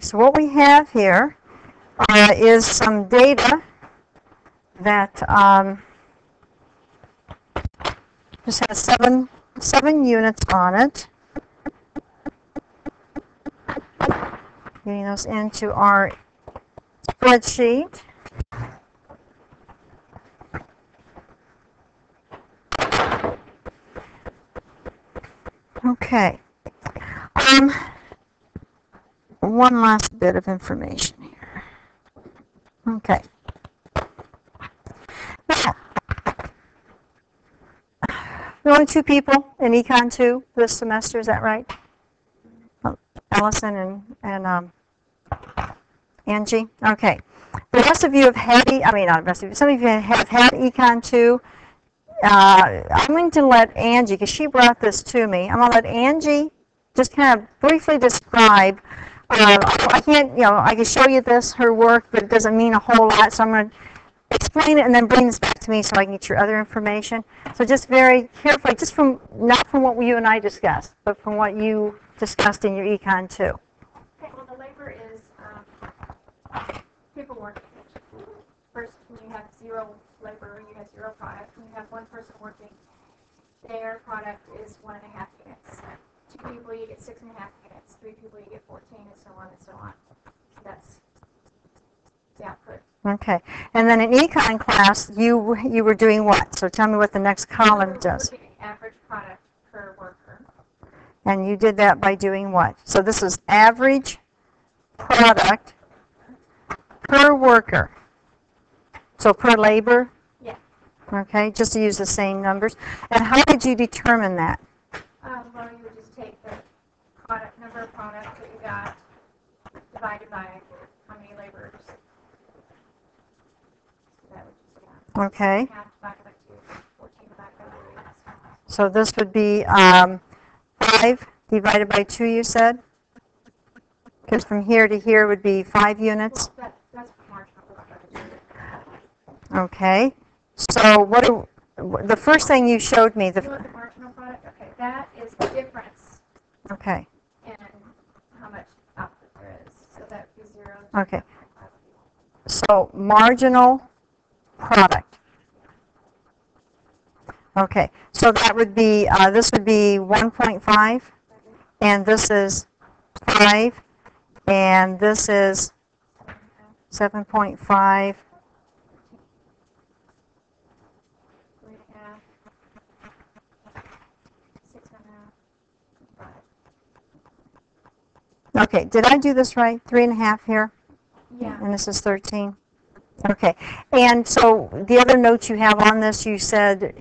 So what we have here is some data that just has seven units on it. Getting those into our spreadsheet. Okay. One last bit of information here. Okay. Now, there are only 2 people in Econ 2 this semester, is that right? Allison and Angie? Okay. The rest of you have had, not the rest of you, some of you have had Econ 2. I'm going to let Angie, because she brought this to me, I'm going to let Angie just kind of briefly describe. I can't, I can show you this, her work, but it doesn't mean a whole lot, so I'm going to explain it and then bring this back to me so I can get your other information. So just very carefully, not from what you and I discussed, but from what you discussed in your Econ 2. Okay, well, the labor is people working. First, when you have 0 labor, you have 0 product. When you have 1 person working, their product is 1.5 units. 2 people, you get 6.5 units. 3 people, you get 14, and so on and so on. So that's the output. Okay, and then in Econ class, you were doing what? So tell me what the next column does. Average product per worker. And you did that by doing what? So this is average product per worker. So per labor? Yeah. Okay, just to use the same numbers. And how did you determine that? Well, you would just take the number of products that you got divided by how many laborers. So that would just be okay. half divided by 2, 14 divided by 3. So this would be 5 divided by 2, you said? Because from here to here would be 5 units. Well, that's marginal product. Okay. So the first thing you showed me, the marginal product? Okay, that is the difference. Okay. In how much output there is. So that would be 0. Okay. So marginal product. Okay. So that would be, this would be 1.5, and this is 5, and this is 7.5. Okay, did I do this right? 3.5 here? Yeah. And this is 13? Okay. And so the other notes you have on this, you said,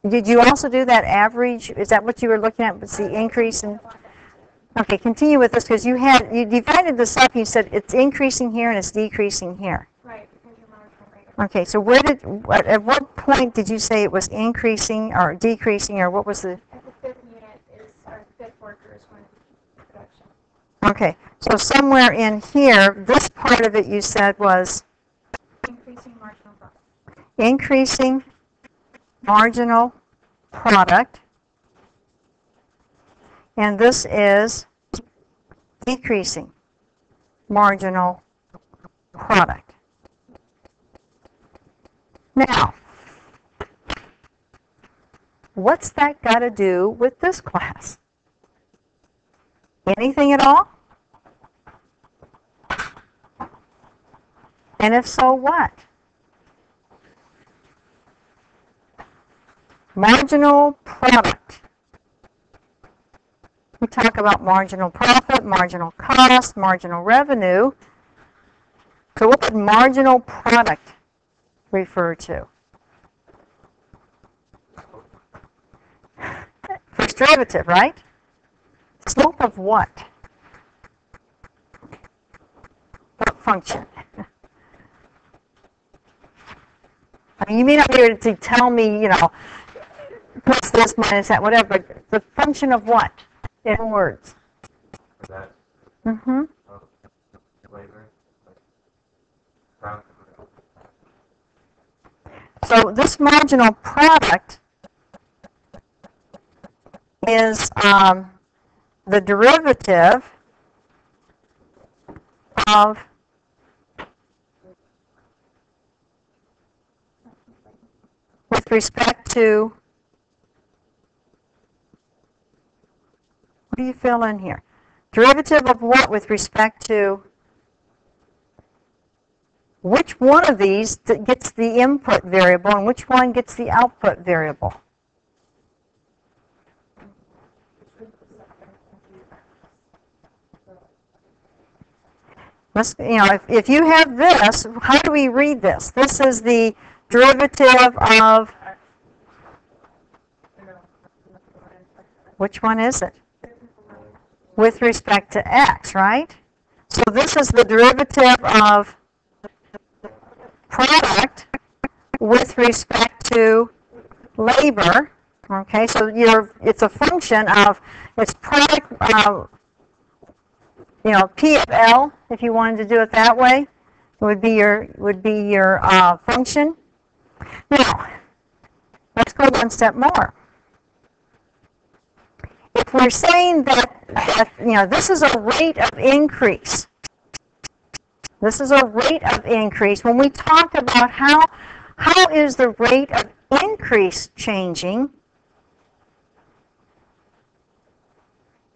did you also do that average? Is that what you were looking at? Was the increase in? Okay, continue with this because you divided this up. You said it's increasing here and it's decreasing here. Right, because your marginal rate. Okay, so at what point did you say it was increasing or decreasing, or what was the? At the 5th unit our 5th worker is when production. Okay, so somewhere in here, this part of it you said was? Increasing marginal product. Increasing marginal product. And this is decreasing marginal product. Now, what's that got to do with this class? Anything at all? And if so, what? Marginal product. We talk about marginal profit, marginal cost, marginal revenue. So what would marginal product refer to? First derivative, right? Slope of what? What function? I mean, you may not be able to tell me, plus this minus that, whatever, but the function of what? In words. That. Mm-hmm. Labor. So this marginal product is the derivative of with respect to, what do you fill in here? Derivative of what with respect to which one of these that gets the input variable and which one gets the output variable? Let's, if you have this, how do we read this? This is the derivative of, which one is it? With respect to x, right? So this is the derivative of product with respect to labor. Okay, so it's a function of, it's product, P of L, if you wanted to do it that way, would be your function. Now, let's go one step more. If we're saying that, this is a rate of increase. This is a rate of increase. When we talk about how is the rate of increase changing,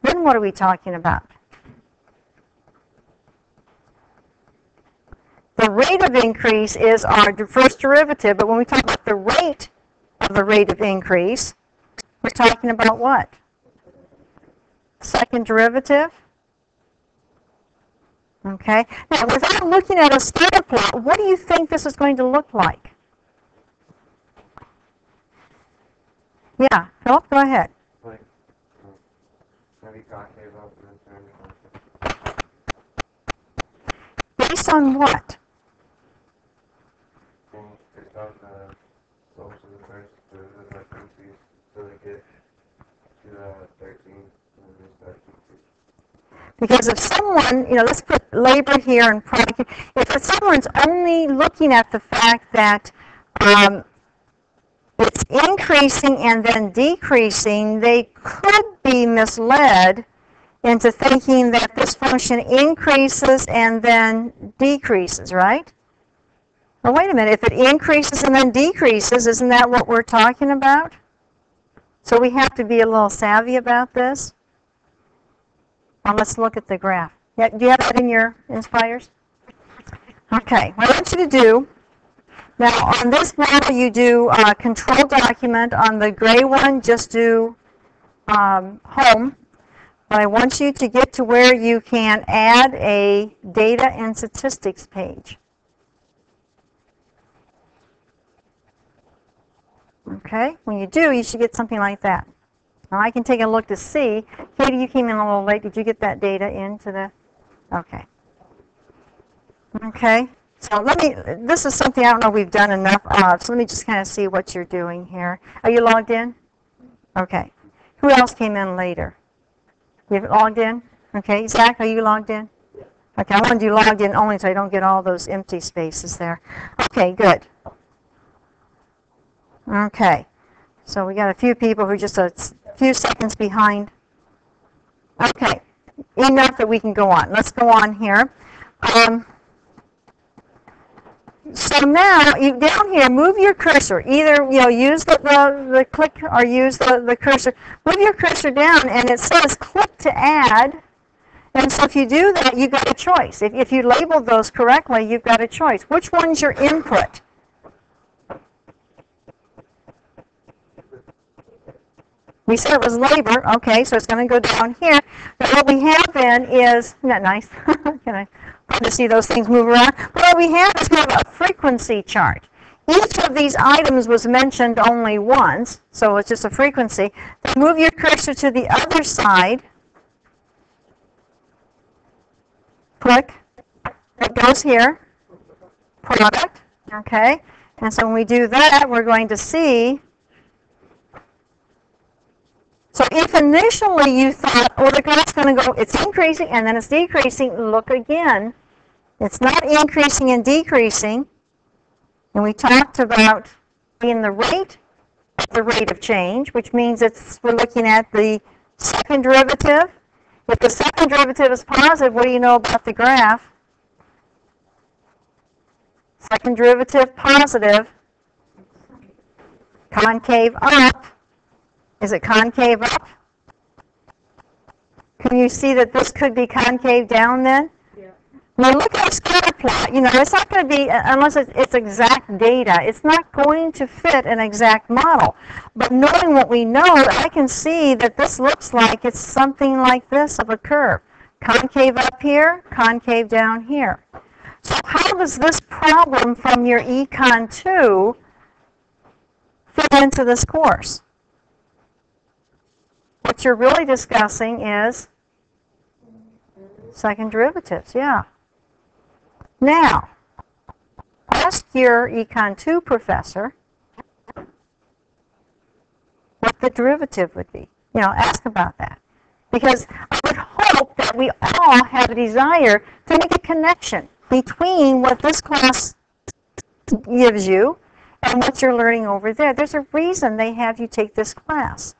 then what are we talking about? The rate of increase is our first derivative, but when we talk about the rate of increase, we're talking about what? Second derivative. Okay. Now, without looking at a scatter plot, what do you think this is going to look like? Yeah, Philip, go ahead. Like, maybe concave up and then turn. Based on what? Based on the slopes of the first derivative like increase until they get to 13 and then they start to increase. Because if someone, let's put labor here and product, if someone's only looking at the fact that it's increasing and then decreasing, they could be misled into thinking that this function increases and then decreases, right? Well, wait a minute, if it increases and then decreases, isn't that what we're talking about? So we have to be a little savvy about this. Now let's look at the graph. Yeah, do you have that in your Inspires? Okay, what I want you to do, now on this model you do control document. On the gray one, just do home. But I want you to get to where you can add a data and statistics page. Okay, when you do, you should get something like that. Now I can take a look to see. Katie, you came in a little late. Did you get that data into the? Okay. Okay. So this is something I don't know we've done enough of, so let me just kind of see what you're doing here. Are you logged in? Okay. Who else came in later? You logged in? Okay. Zach, are you logged in? Okay, I want to do logged in only so I don't get all those empty spaces there. Okay, good. Okay. So we got a few people who are just a few seconds behind. Okay, enough that we can go on. Let's go on here. So now, down here, move your cursor. Either use the click or use the cursor. Move your cursor down, and it says click to add. And so if you do that, you've got a choice. If you labeled those correctly, you've got a choice. Which one's your input? We said it was labor. Okay, so it's going to go down here. But what we have then is, isn't that nice? Can I to see those things move around? But what we have is we have a frequency chart. Each of these items was mentioned only once, so it's just a frequency. Then move your cursor to the other side. Click. It goes here. Product. Okay. And so when we do that, we're going to see. So if initially you thought, oh, the graph's going to go, it's increasing and then it's decreasing, look again. It's not increasing and decreasing. And we talked about being the rate of change, which means we're looking at the second derivative. If the second derivative is positive, what do you know about the graph? Second derivative, positive. Concave up. Is it concave up? Can you see that this could be concave down then? Yeah. Now look at a scatter plot. You know, it's not going to be, unless it's exact data, it's not going to fit an exact model. But knowing what we know, I can see that this looks like it's something like this of a curve. Concave up here, concave down here. So how does this problem from your Econ 2 fit into this course? What you're really discussing is second derivatives, yeah. Now, ask your Econ 2 professor what the derivative would be. You know, ask about that. Because I would hope that we all have a desire to make a connection between what this class gives you and what you're learning over there. There's a reason they have you take this class.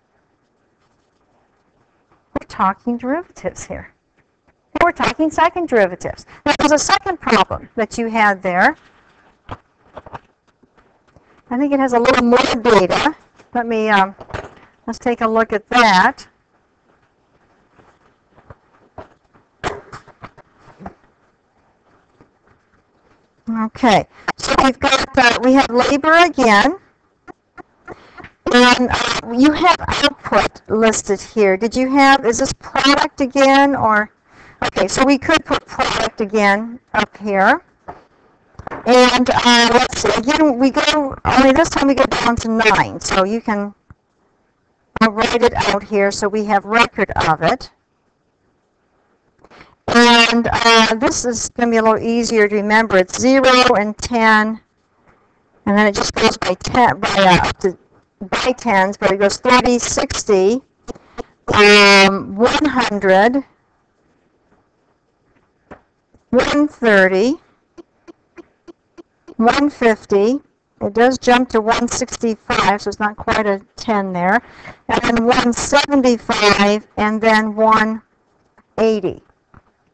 We're talking derivatives here. And we're talking second derivatives. Now, there's a second problem that you had there. I think it has a little more data. Let me, let's take a look at that. Okay, so we've got, we have labor again. And you have output listed here. Did you have, is this product again, or, okay, so we could put product again up here. And let's see, again, we go, only this time we go down to 9, so you can, I'll write it out here so we have record of it. And this is going to be a little easier to remember. It's 0 and 10, and then it just goes by 10, up to by tens, but it goes 30, 60, 100, 130, 150. It does jump to 165, so it's not quite a 10 there. And then 175, and then 180.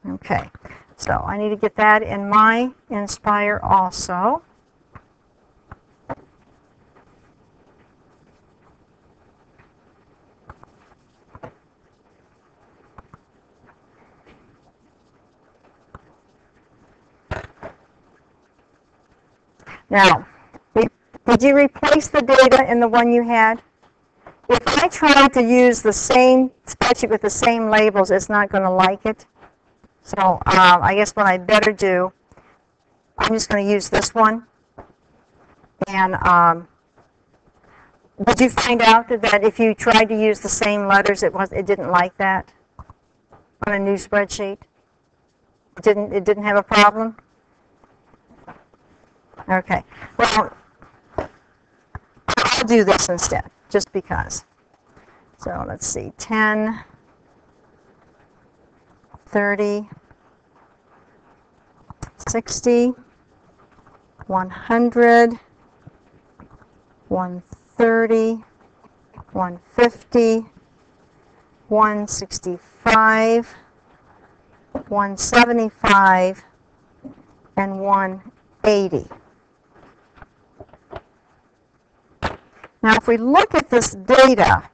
Okay, so I need to get that in my Inspire also. Now, did you replace the data in the one you had? If I try to use the same spreadsheet with the same labels, it's not going to like it. So I guess what I better do, I'm just going to use this one. And did you find out that if you tried to use the same letters, it didn't like that on a new spreadsheet? It didn't have a problem? Okay. Well, I'll do this instead, just because. So let's see, 10, 30, 60, 100, 130, 150, 165, 175, and 180. Now, if we look at this data,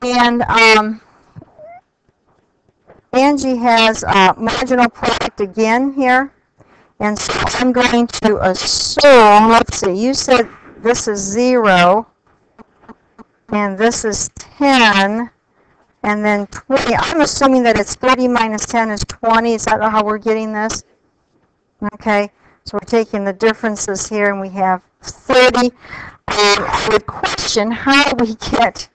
and Angie has marginal product again here, and so I'm going to assume, let's see, you said this is 0, and this is 10, and then 20. I'm assuming that it's 30 minus 10 is 20. Is that how we're getting this? Okay, so we're taking the differences here, and we have 30. I would question how we get,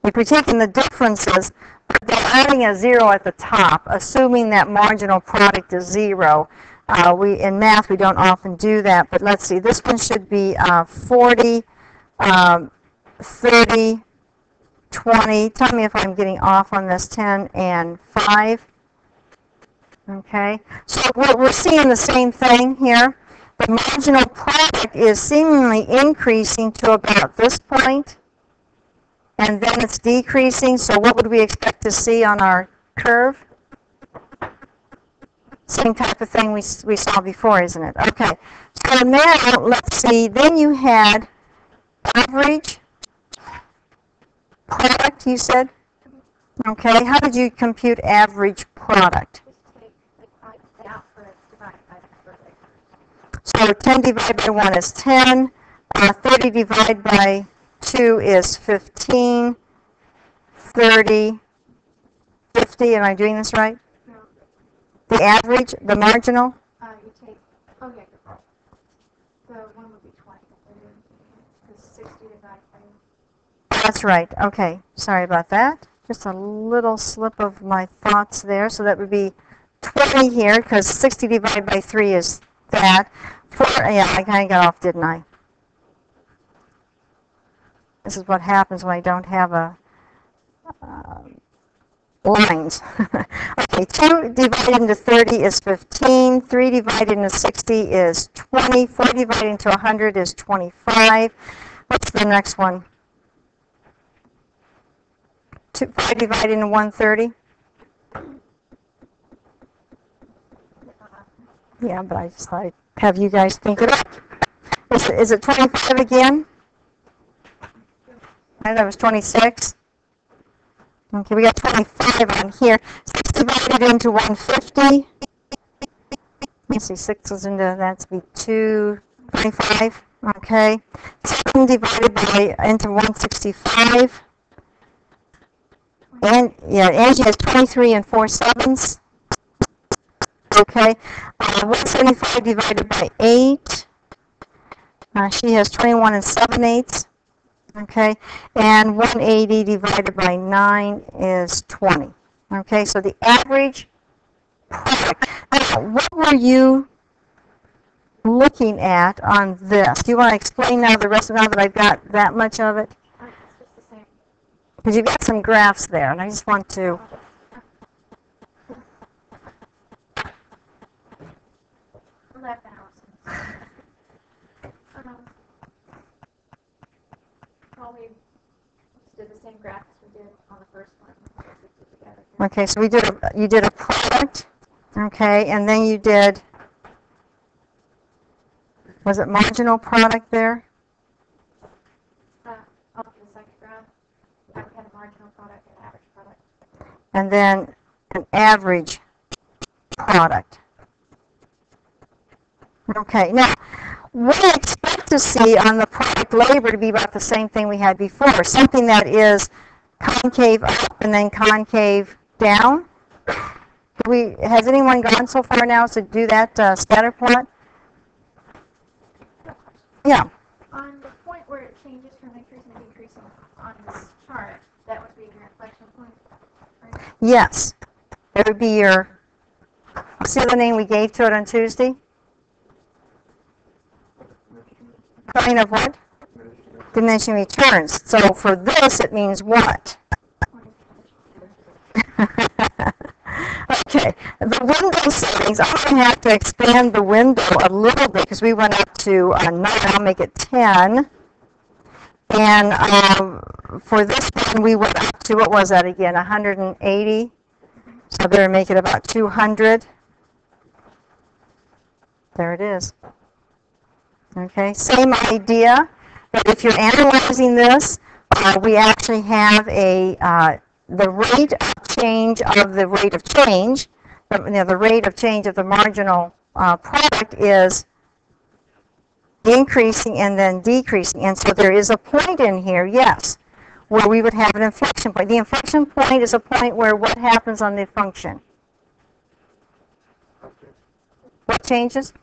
if we're taking the differences, but they're adding a 0 at the top, assuming that marginal product is 0. In math, we don't often do that, but let's see. This one should be 40, 30, 20. Tell me if I'm getting off on this, 10 and 5. Okay, so we're seeing the same thing here. The marginal product is seemingly increasing to about this point, and then it's decreasing. So what would we expect to see on our curve? Same type of thing we saw before, isn't it? Okay. So now, let's see. Then you had average product, you said? Okay. How did you compute average product? So 10 divided by 1 is 10. 30 divided by 2 is 15. 30, 50. Am I doing this right? No. The average, the marginal? You take, oh yeah, the one would be 20. Because 60 divided by... That's right. Okay. Sorry about that. Just a little slip of my thoughts there. So that would be 20 here, because 60 divided by 3 is that. 4, yeah, I kind of got off, didn't I? This is what happens when I don't have a lines. Okay, 2 divided into 30 is 15. 3 divided into 60 is 20. 4 divided into 100 is 25. What's the next one? 5 divided into 130? Yeah, but I just thought I'd have you guys think it up. Is it 25 again? I thought it was 26. Okay, we got 25 on here. 6 divided into 150. Let's see, 6 goes into, that's be 225. Okay. 7 divided by into 165. And yeah, Angie has 23 and 4 sevens. Okay. 175 divided by 8. She has 21 and 7 eighths. Okay, and 180 divided by 9 is 20. Okay, so the average product. Now, what were you looking at on this? Do you want to explain now the rest of now that I've got that much of it? It's just the same. Because you've got some graphs there, and I just want to... Left analysis. Probably did the same graph as we did on the first one. Okay, so you did a product, okay, and then you did, was it marginal product there? On the second graph, we had a marginal product and average product. And then an average product. Okay, now, we expect to see on the product labor to be about the same thing we had before, something that is concave up and then concave down. Has anyone gone so far now to do that scatter plot? Yeah. On the point where it changes from increasing to decreasing on this chart, that would be your inflection point, right? Yes. That would be your, see the name we gave to it on Tuesday? Point of what? Diminishing returns. So for this, it means what? Okay. The window settings, I'm going to have to expand the window a little bit because we went up to 9. I'll make it 10. And for this one, we went up to, what was that again, 180? So I better make it about 200. There it is. Okay, same idea, but if you're analyzing this, we actually have the rate of change of the rate of change. The rate of change of the marginal product is increasing and then decreasing, and so there is a point in here, yes, where we would have an inflection point. The inflection point is a point where what happens on the function? What changes?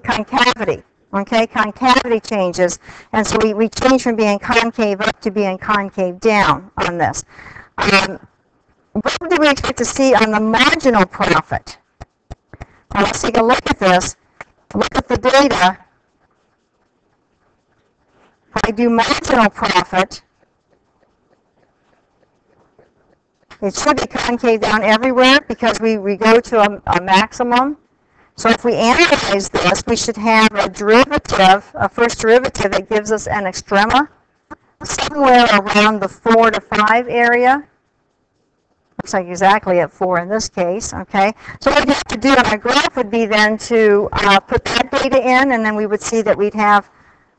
Concavity. Okay, concavity changes, and so we change from being concave up to being concave down on this. What do we expect to see on the marginal profit? Now let's take a look at this. Look at the data. If I do marginal profit, it should be concave down everywhere because we go to a maximum. So if we analyze this, we should have a derivative, a first derivative that gives us an extrema somewhere around the 4 to 5 area. Looks like exactly at 4 in this case, okay? So what we have to do on our graph would be then to put that data in, and then we would see that we'd have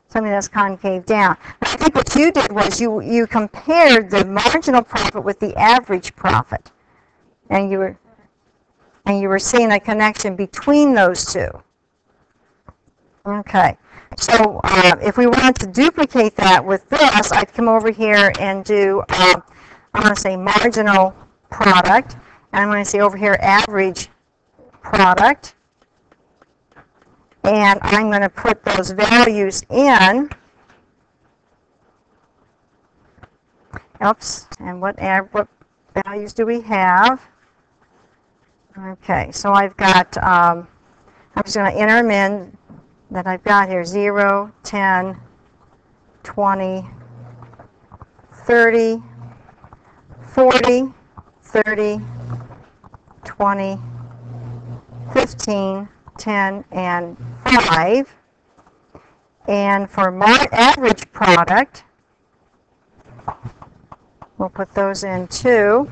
something that's concave down. But I think what you did was you compared the marginal profit with the average profit, and you were seeing a connection between those two. Okay, so if we wanted to duplicate that with this, I'd come over here and do, I'm going to say marginal product, and I'm going to say over here average product, and I'm going to put those values in. Oops, and what values do we have? Okay, so I've got, I'm just going to enter them in that I've got here, 0, 10, 20, 30, 40, 30, 20, 15, 10, and 5. And for average product, we'll put those in too.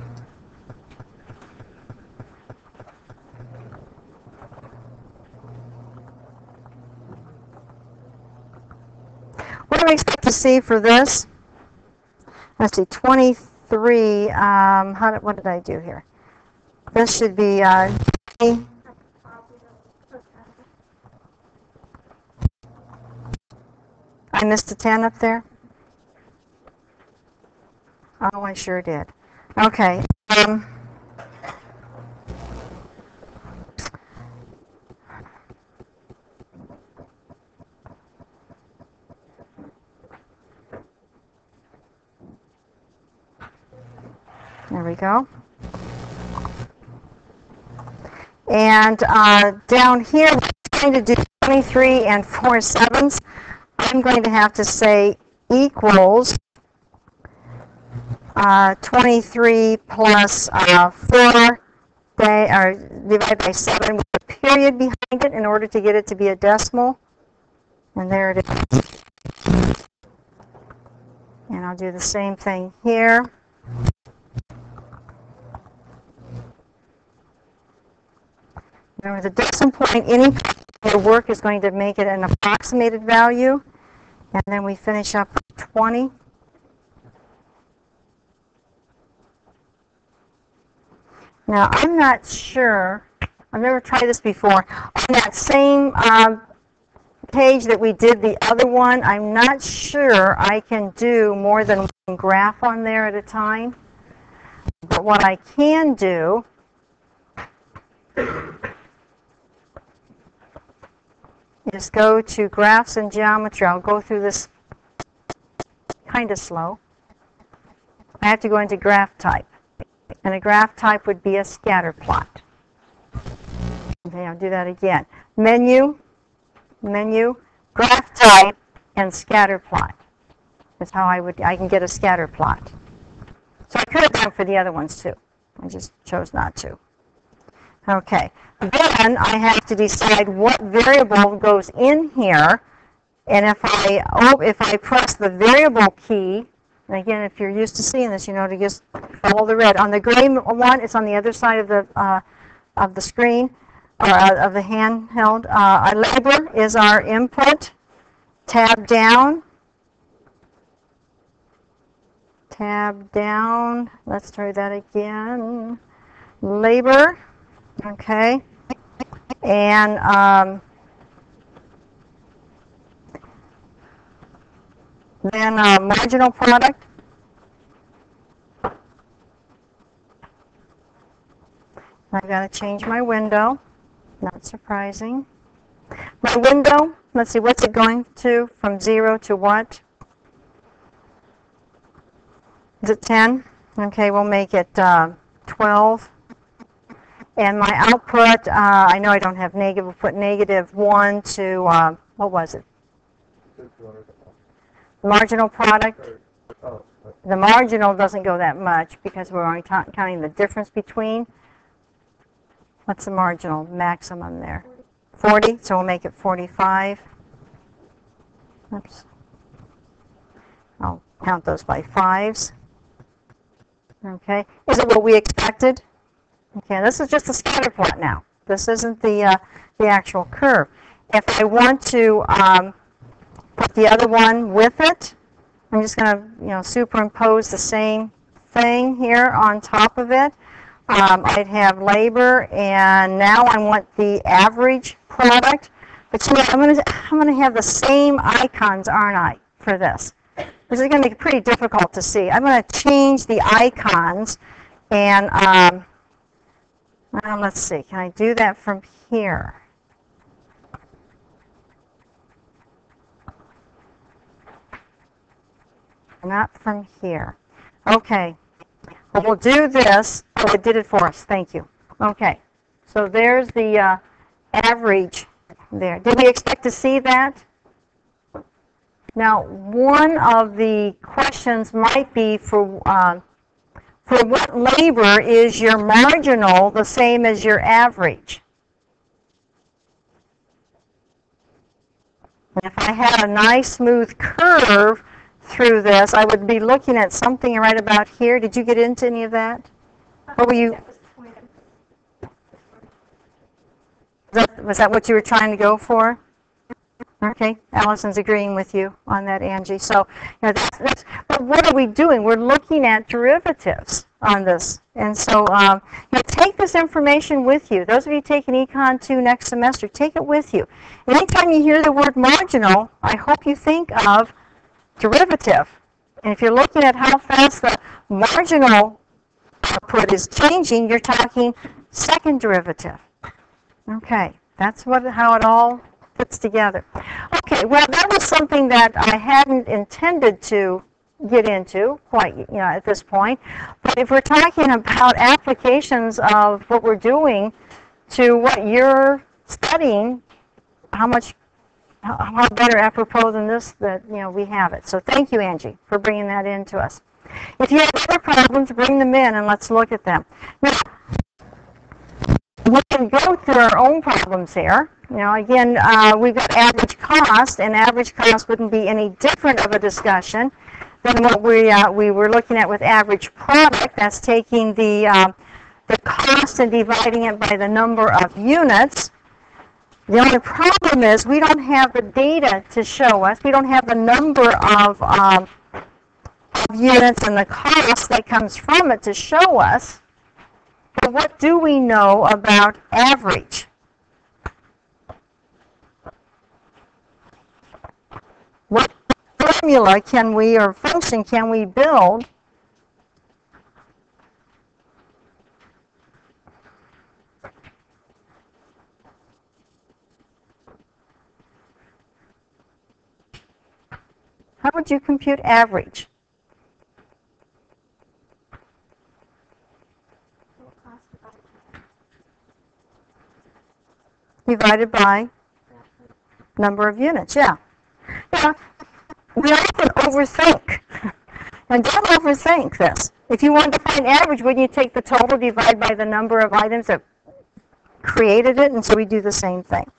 What do we expect to see for this? Let's see, 23, what did I do here? This should be, I missed a 10 up there? Oh, I sure did. Okay. There we go. And down here, we're going to do 23 and 4/7. I'm going to have to say equals 23 plus 4 divided by 7 with a period behind it in order to get it to be a decimal. And there it is. And I'll do the same thing here. Remember, the decimal point, any the work is going to make it an approximated value. And then we finish up with 20. Now, I'm not sure, I've never tried this before. On that same page that we did the other one, I'm not sure I can do more than one graph on there at a time. But what I can do is go to graphs and geometry. I'll go through this kind of slow. I have to go into graph type. And a graph type would be a scatter plot. Okay, I'll do that again. Menu, graph type, and scatter plot. That's how I can get a scatter plot. So I could have done for the other ones too. I just chose not to. Okay, then I have to decide what variable goes in here. And if I press the variable key, and again, if you're used to seeing this, you know to just follow the red. On the gray one, it's on the other side of the screen, or of the handheld. Our labor is our input. Tab down. Tab down. Let's try that again. Labor. Okay. And then marginal product. I've got to change my window. Not surprising. My window, let's see, what's it going to from 0 to what? Is it 10? Okay, we'll make it 12. And my output, I know I don't have negative, we'll put -1 to, what was it? Marginal product. The marginal doesn't go that much because we're only counting the difference between. What's the marginal maximum there? 40, so we'll make it 45. Oops. I'll count those by 5s. Okay, is it what we expected? Okay, this is just a scatter plot now. This isn't the actual curve. If I want to put the other one with it, I'm just going to superimpose the same thing here on top of it. I'd have labor, and now I want the average product. But you know, I'm going to have the same icons, aren't I, for this? This is going to make it pretty difficult to see. I'm going to change the icons, and let's see. Can I do that from here? Not from here. Okay. Well, we'll do this. Oh, it did it for us. Thank you. Okay. So there's the average there. Did we expect to see that? Now, one of the questions might be for what labor is your marginal the same as your average? And if I had a nice smooth curve through this, I would be looking at something right about here. Did you get into any of that? What were you? Was that what you were trying to go for? Okay, Allison's agreeing with you on that, Angie. So, that's but what are we doing? We're looking at derivatives on this. And so, take this information with you. Those of you taking Econ 2 next semester, take it with you. And anytime you hear the word marginal, I hope you think of derivative. And if you're looking at how fast the marginal output is changing, you're talking second derivative. Okay, that's how it all fits together. Okay, well, that was something that I hadn't intended to get into quite, at this point. But if we're talking about applications of what we're doing to what you're studying, how better apropos than this that we have it. So thank you, Angie, for bringing that in to us. If you have other problems, bring them in and let's look at them. Now, we can go through our own problems here. Again, we've got average cost, and average cost wouldn't be any different of a discussion than what we were looking at with average product. That's taking the cost and dividing it by the number of units. The only problem is we don't have the data to show us. We don't have the number of units and the cost that comes from it to show us. But what do we know about average? What formula or function can we build How would you compute average? Divided by number of units, yeah. We often overthink. And don't overthink this. If you want to find average, wouldn't you take the total, divide by the number of items that created it? And so we do the same thing.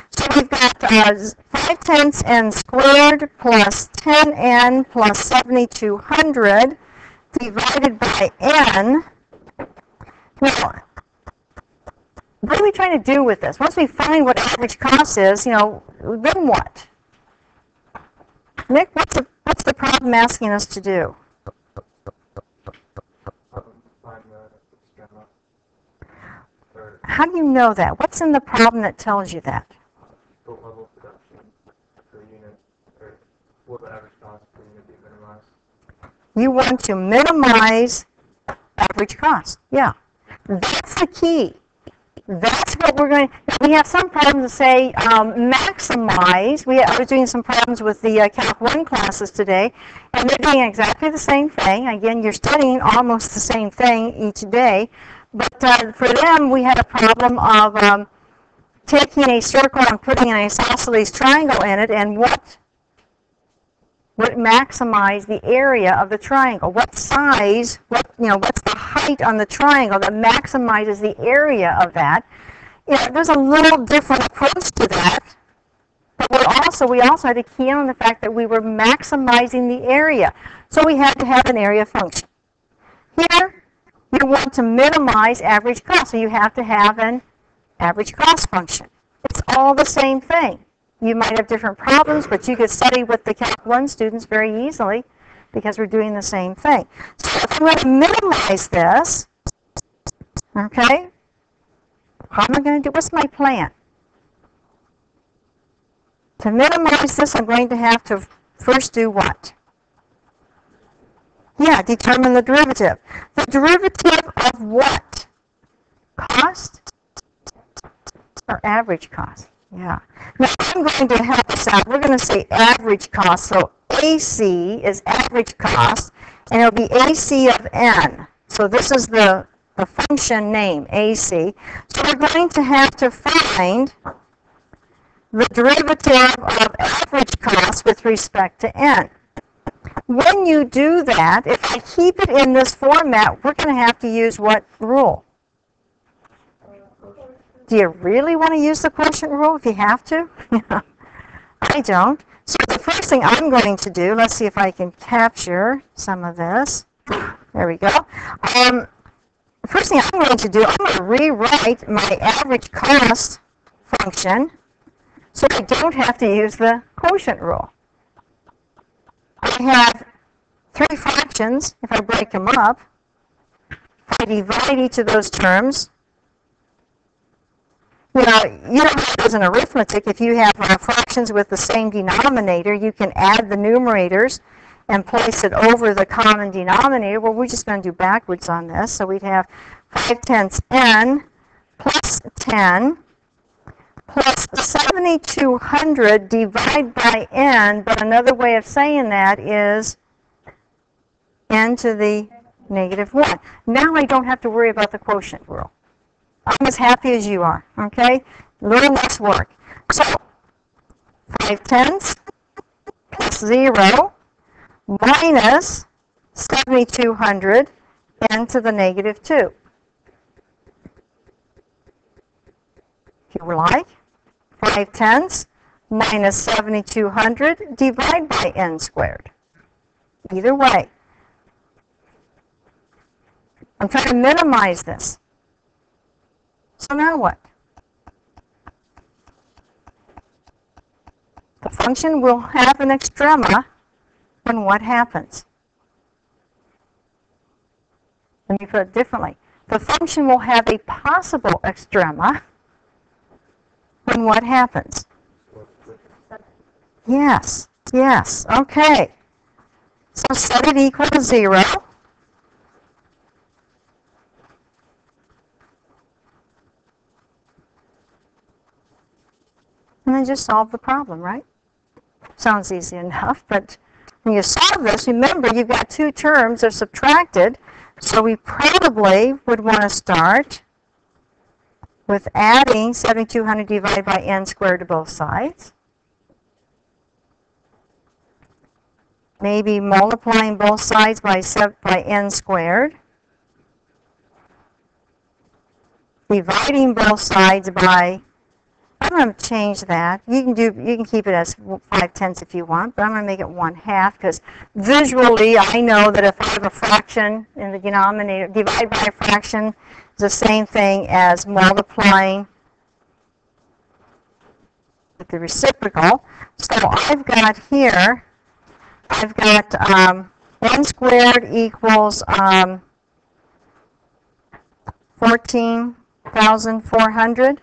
So we've got 5/10 n squared plus 10n plus 7200 divided by n. Now, what are we trying to do with this? Once we find what average cost is, then what? Nick, what's the problem asking us to do? How do you know that? What's in the problem that tells you that? The level of production per unit, or will the average cost per unit be minimized? You want to minimize average cost. Yeah. That's the key. That's what we're going to, we have some problems that say maximize. I was doing some problems with the Calc 1 classes today, and they're doing exactly the same thing. Again, you're studying almost the same thing each day. But for them, we had a problem of taking a circle and putting an isosceles triangle in it, and what maximize the area of the triangle? What size? What's the height on the triangle that maximizes the area of that? there's a little different approach to that. But we also had to key in on the fact that we were maximizing the area. So we had to have an area function. Here, you want to minimize average cost, so you have to have an average cost function. It's all the same thing. You might have different problems, but you could study with the Calc 1 students very easily because we're doing the same thing. So if we want to minimize this, okay, how am I going to do? What's my plan? To minimize this, I'm going to have to first do what? Yeah, determine the derivative. The derivative of what? Cost or average cost? Yeah. Now I'm going to help us out. We're going to say average cost. So AC is average cost, and it'll be AC of n. So this is the function name, AC. So we're going to have to find the derivative of average cost with respect to n. When you do that, if I keep it in this format, we're going to have to use what rule? Do you really want to use the quotient rule if you have to? I don't. So the first thing I'm going to do, let's see if I can capture some of this. There we go. First thing I'm going to do, I'm going to rewrite my average cost function so I don't have to use the quotient rule. I have three fractions. If I break them up, if I divide each of those terms, you know how it is in arithmetic. If you have fractions with the same denominator, you can add the numerators and place it over the common denominator. Well, we're just going to do backwards on this. So we'd have 5/10 n plus 10 plus 7,200 divided by n, but another way of saying that is n to the negative 1. Now I don't have to worry about the quotient rule. I'm as happy as you are, okay? A little less work. So 5/10 plus 0 minus 7,200 n to the negative 2. If you like, 5/10 minus 7,200 divided by n squared. Either way. I'm trying to minimize this. So now what? The function will have an extrema when what happens? Let me put it differently. The function will have a possible extrema when what happens? Yes, yes, okay. So set it equal to 0. And then just solve the problem, right? Sounds easy enough, but when you solve this, remember you've got two terms that are subtracted, so we probably would want to start with adding 7,200 divided by n squared to both sides. Maybe multiplying both sides by n squared. Dividing both sides by, I'm going to change that. You can keep it as 5/10 if you want, but I'm going to make it 1/2 because visually I know that if I have a fraction in the denominator, divide by a fraction is the same thing as multiplying with the reciprocal. So I've got here, I've got n squared equals 14,400.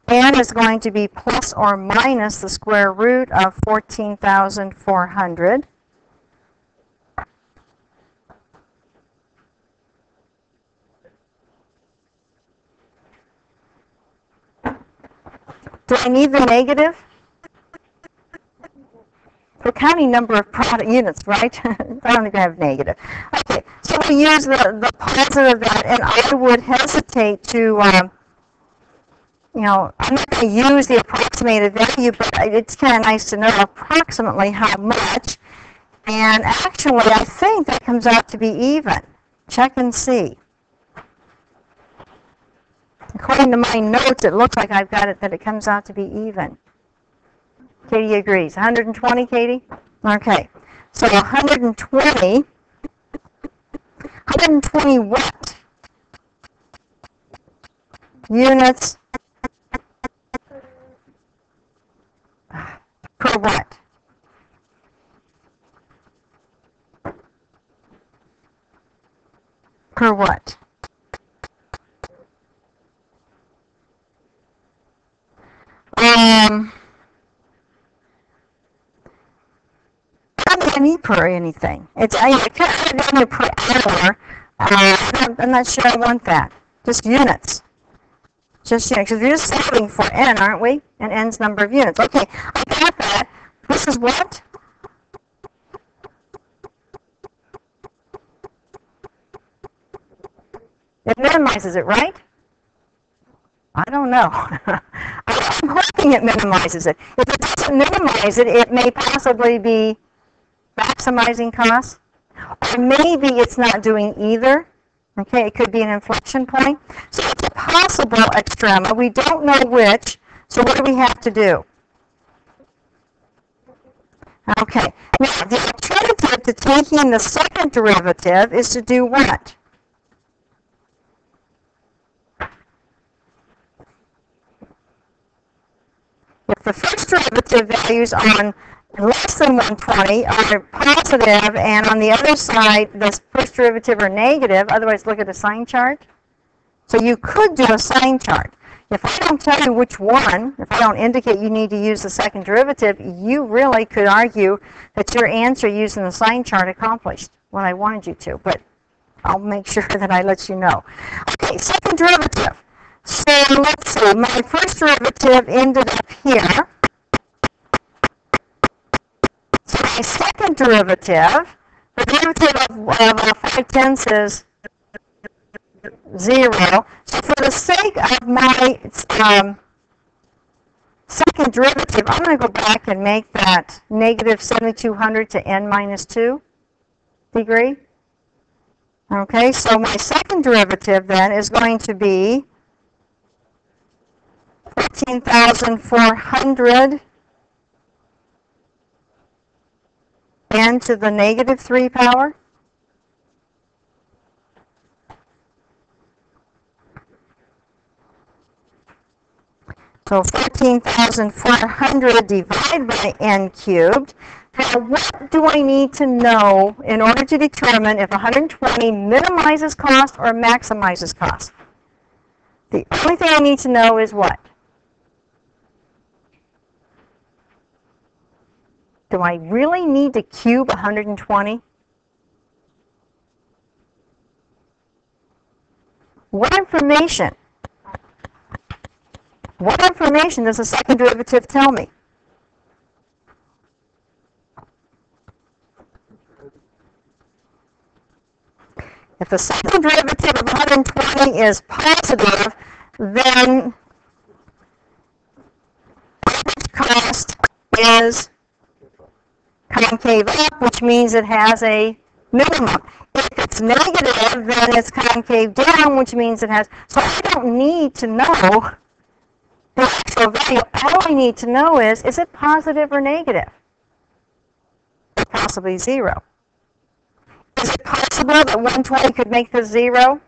N is going to be plus or minus the square root of 14,400. Do I need the negative? We're counting number of product units, right? I don't think I have negative. Okay, so we use the positive of that, and I would hesitate to, I'm not going to use the approximated value, but it's kind of nice to know approximately how much. And actually, I think that comes out to be even. Check and see. According to my notes, it looks like I've got it that it comes out to be even. Katie agrees. 120, Katie? Okay. So 120 what? Units per what? Per what? I need per anything. It's I can't per hour. I'm not sure I want that. Just units. Just units. Because we're just solving for n, aren't we? And n's number of units. Okay, I got that. This is what? It minimizes it, right? I don't know. I'm hoping it minimizes it. If it doesn't minimize it, it may possibly be maximizing costs. Or maybe it's not doing either. Okay, it could be an inflection point. So it's a possible extrema. We don't know which. So what do we have to do? Okay. Now, the alternative to taking the second derivative is to do what? If the first derivative values on less than 120 are positive, and on the other side, the first derivative are negative, otherwise look at the sign chart. So you could do a sign chart. If I don't tell you which one, if I don't indicate you need to use the second derivative, you really could argue that your answer using the sign chart accomplished what I wanted you to, but I'll make sure that I let you know. Okay, second derivative. So let's see, my first derivative ended up here. So my second derivative, the derivative of 5/10 is 0. So for the sake of my second derivative, I'm going to go back and make that negative 7,200 to n minus 2 degree. Okay, so my second derivative then is going to be 13,400 n to the negative 3 power. So 14,400 divided by n cubed. Now, what do I need to know in order to determine if 120 minimizes cost or maximizes cost? The only thing I need to know is what? Do I really need to cube 120? What information does the second derivative tell me? If the second derivative of 120 is positive, then average cost is concave up, which means it has a minimum. If it's negative, then it's concave down, which means it has. So I don't need to know the actual value. All I need to know is it positive or negative? Possibly 0. Is it possible that 120 could make this 0?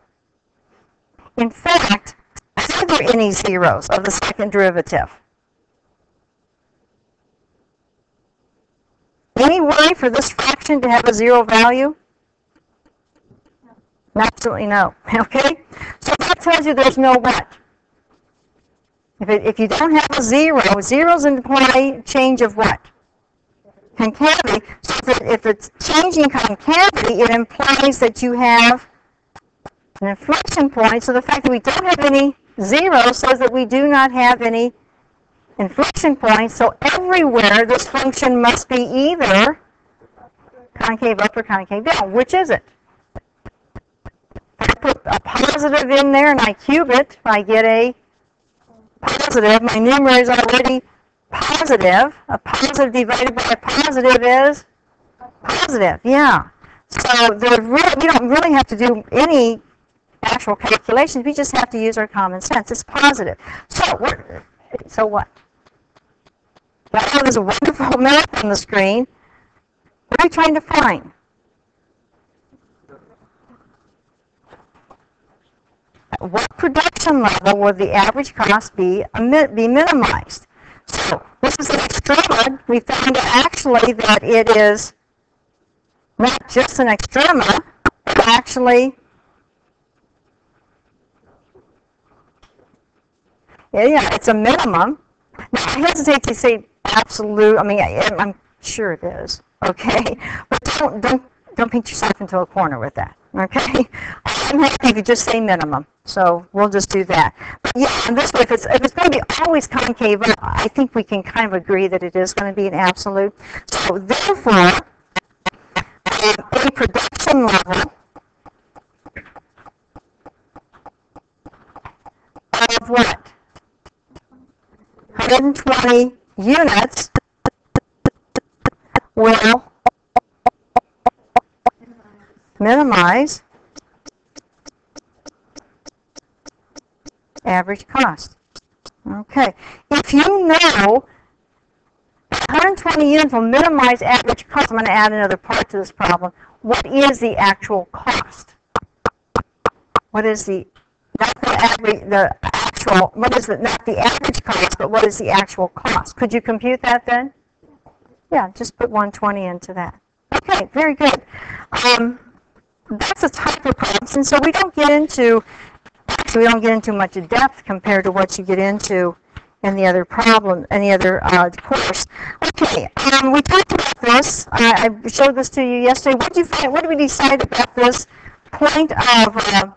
In fact, are there any zeros of the second derivative? Any way for this fraction to have a 0 value? Absolutely no. Okay? So that tells you there's no what? If you don't have a 0, zeros imply change of what? Concavity. So if it's changing concavity, it implies that you have an inflection point. So the fact that we don't have any zeros says that we do not have any inflection points. So everywhere this function must be either concave up or concave down. Which is it? If I put a positive in there and I cube it, I get a positive. My numerator is already positive. A positive divided by a positive is positive. Yeah. So we don't really have to do any actual calculations. We just have to use our common sense. It's positive. So what? Now there's a wonderful math on the screen. What are we trying to find? At what production level will the average cost be minimized? So this is an extrema. We found actually that it is not just an extrema, but actually, yeah, it's a minimum. Now, I hesitate to say absolute. I mean, I'm sure it is. Okay, but don't paint yourself into a corner with that. Okay, I'm happy if you just say minimum. So we'll just do that. But yeah, and this way, if it's going to be always concave, I think we can kind of agree that it is going to be an absolute. So therefore, a production level of what? 120 units will minimize average cost. Okay. If you know 120 units will minimize average cost, I'm going to add another part to this problem. What is the actual cost? What is the, not the average, the actual, what is the, not the average cost, but what is the actual cost? Could you compute that then? Yeah, just put 120 into that. Okay, very good. That's a type of problem, and so we don't get into, actually we don't get into much depth compared to what you get into in the other problem, in the other course. Okay, we talked about this. I showed this to you yesterday. What did you find? What did we decide about this point of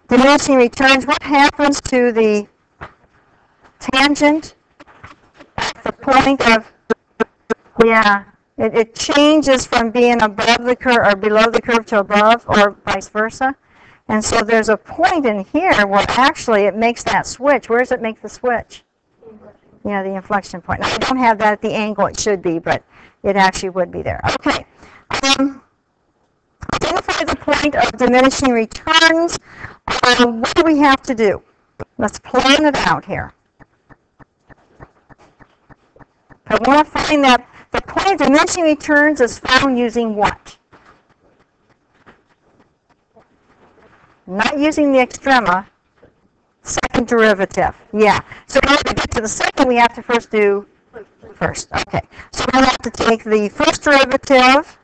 diminishing returns? What happens to the tangent at the point of, yeah, it changes from being above the curve or below the curve to above, or vice versa. And so there's a point in here where actually it makes that switch. Where does it make the switch? Yeah, the inflection point. Now, I don't have that at the angle it should be, but it actually would be there. Okay. Identify the point of diminishing returns. What do we have to do? Let's plan it out here. I want to find that the point of diminishing returns is found using what? Not using the extrema, second derivative. Yeah. So in order to get to the second, we have to first do first. Okay. So we have to take the first derivative,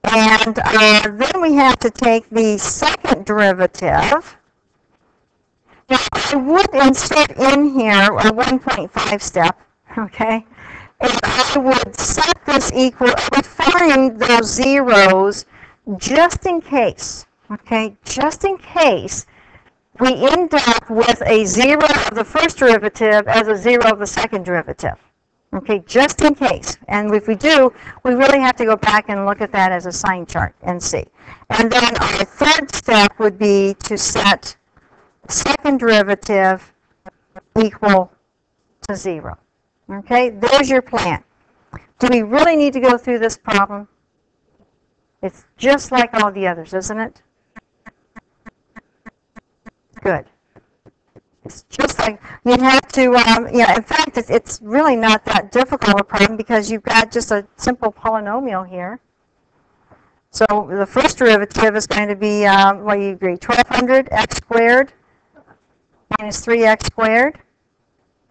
and then we have to take the second derivative. Now, I would insert in here a 1.5 step, okay? And I would set this equal, I would find those zeros just in case. Okay, just in case we end up with a 0 of the first derivative as a 0 of the second derivative. Okay, just in case. And if we do, we really have to go back and look at that as a sign chart and see. And then our third step would be to set second derivative equal to 0. Okay, there's your plan. Do we really need to go through this problem? It's just like all the others, isn't it? Good. It's just like, you have to, in fact, it's really not that difficult a problem because you've got just a simple polynomial here. So the first derivative is going to be, what do you agree, 1200 x squared minus 3x squared.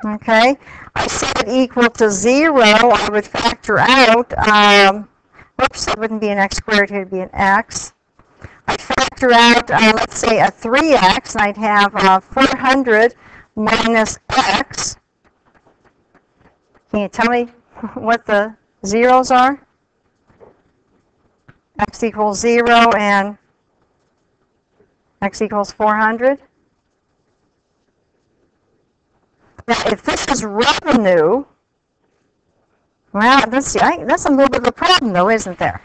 Okay. I set it equal to 0. I would factor out, whoops, it wouldn't be an x squared here, it would be an x. I'd factor out, let's say, a 3x, and I'd have 400 minus x. Can you tell me what the zeros are? X equals 0 and x equals 400. Now, if this is revenue, well, let's see, that's a little bit of a problem, though, isn't there?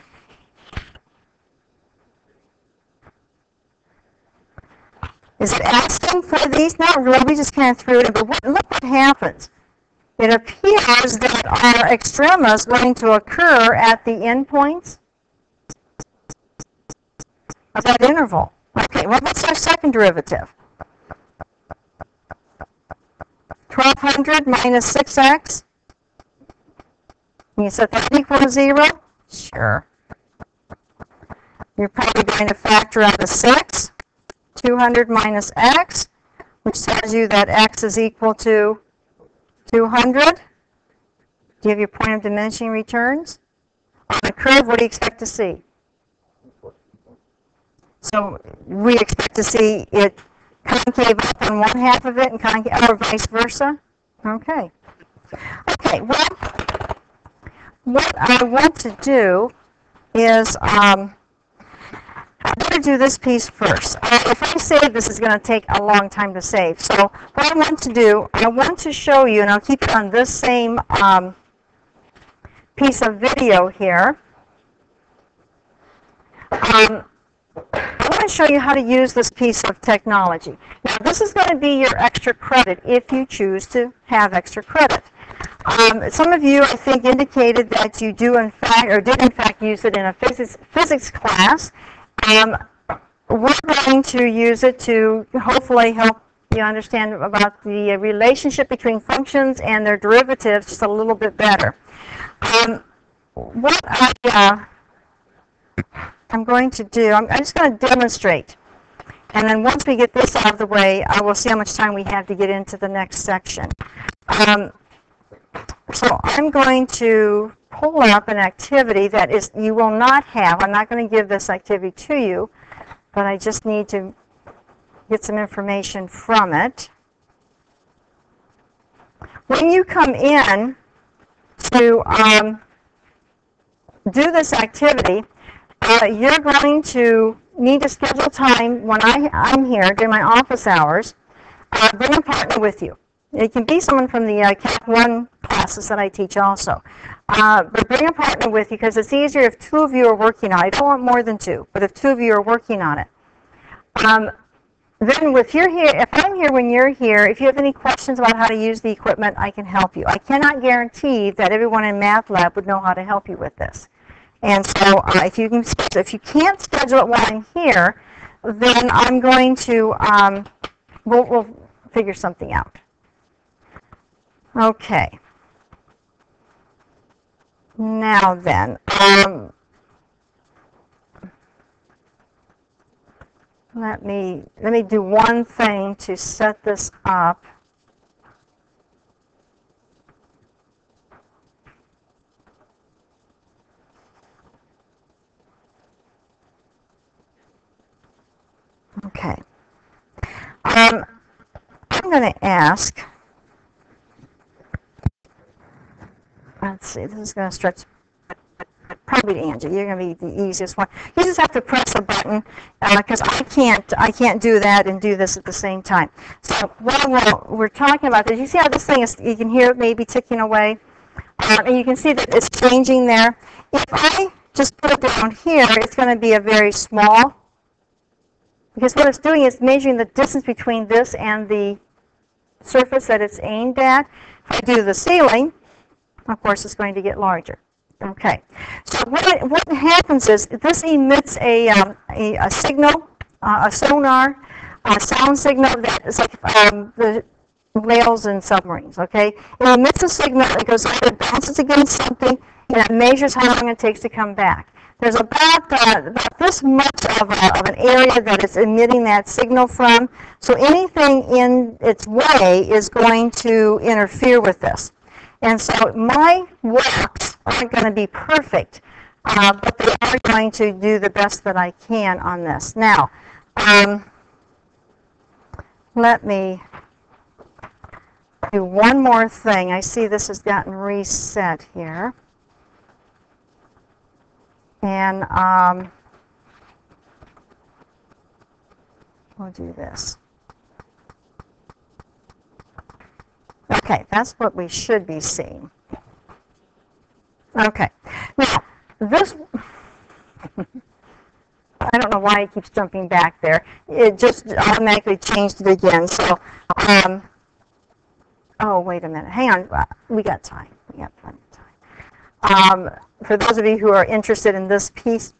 Is it asking for these? Not really. We just kind of threw it in. But look what happens. It appears that our extrema is going to occur at the endpoints of that interval. Okay, well, what's our second derivative? 1200 minus 6x. Can you set that equal to 0? Sure. You're probably going to factor out a 6. 200 minus x, which tells you that x is equal to 200. Do you have your point of diminishing returns? On the curve, what do you expect to see? So we expect to see it concave up on one half of it and concave, or vice versa? Okay. Okay, well, what I want to do is, I'm going to do this piece first. If I save, this is going to take a long time to save. So what I want to do, I want to show you, and I'll keep it on this same piece of video here. I want to show you how to use this piece of technology. Now, this is going to be your extra credit if you choose to have extra credit. Some of you, I think, indicated that you do, in fact, or did, in fact, use it in a physics class. We're going to use it to hopefully help you understand about the relationship between functions and their derivatives just a little bit better. What I'm going to do, I'm just going to demonstrate. And then once we get this out of the way, I will see how much time we have to get into the next section. So I'm going to pull up an activity that is you will not have. I'm not going to give this activity to you, but I just need to get some information from it. When you come in to do this activity, you're going to need to schedule time when I'm here during my office hours. Bring a partner with you. It can be someone from the Cap 1 classes that I teach also. But bring a partner with you because it's easier if two of you are working on it. I don't want more than two, but if two of you are working on it. Then if you're here, if I'm here when you're here, if you have any questions about how to use the equipment, I can help you. I cannot guarantee that everyone in Math Lab would know how to help you with this. And so if you can't schedule it while I'm here, then I'm going to, we'll figure something out. Okay. Now then, let me do one thing to set this up. Okay. I'm going to ask. Let's see, this is going to stretch probably to Angie. You're going to be the easiest one. You just have to press a button because I can't do that and do this at the same time. So what we're talking about is, you see how this thing is, you can hear it maybe ticking away, and you can see that it's changing there. If I just put it down here, it's going to be a very small, because what it's doing is measuring the distance between this and the surface that it's aimed at. If I do the ceiling, of course, it's going to get larger. Okay. So what happens is this emits a signal, a sonar, a sound signal that is like the whales and submarines. Okay. It emits a signal that goes out, it bounces against something, and it measures how long it takes to come back. There's about this much of an area that it's emitting that signal from. So anything in its way is going to interfere with this. And so my walks aren't going to be perfect, but they are going to do the best that I can on this. Now, let me do one more thing. I see this has gotten reset here. And we'll do this. Okay, that's what we should be seeing. Okay, now this, I don't know why it keeps jumping back there. It just automatically changed it again. So, oh, wait a minute. Hang on. We got time. We got plenty of time. For those of you who are interested in this piece,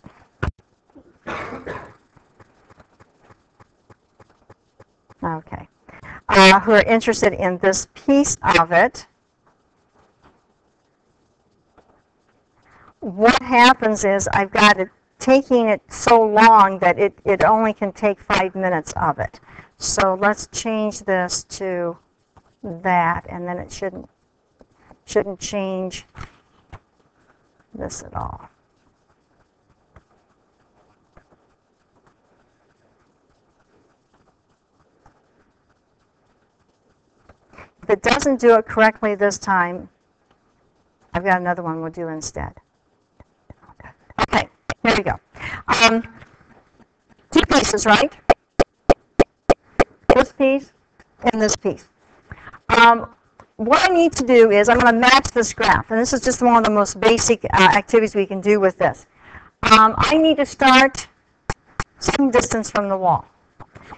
Okay. Who are interested in this piece of it. What happens is I've got it taking it so long that it only can take 5 minutes of it. So let's change this to that, and then it shouldn't change this at all. If it doesn't do it correctly this time, I've got another one we'll do instead. Okay, here we go. 2 pieces, right? This piece and this piece. What I need to do is I'm going to match this graph, and this is just one of the most basic activities we can do with this. I need to start some distance from the wall.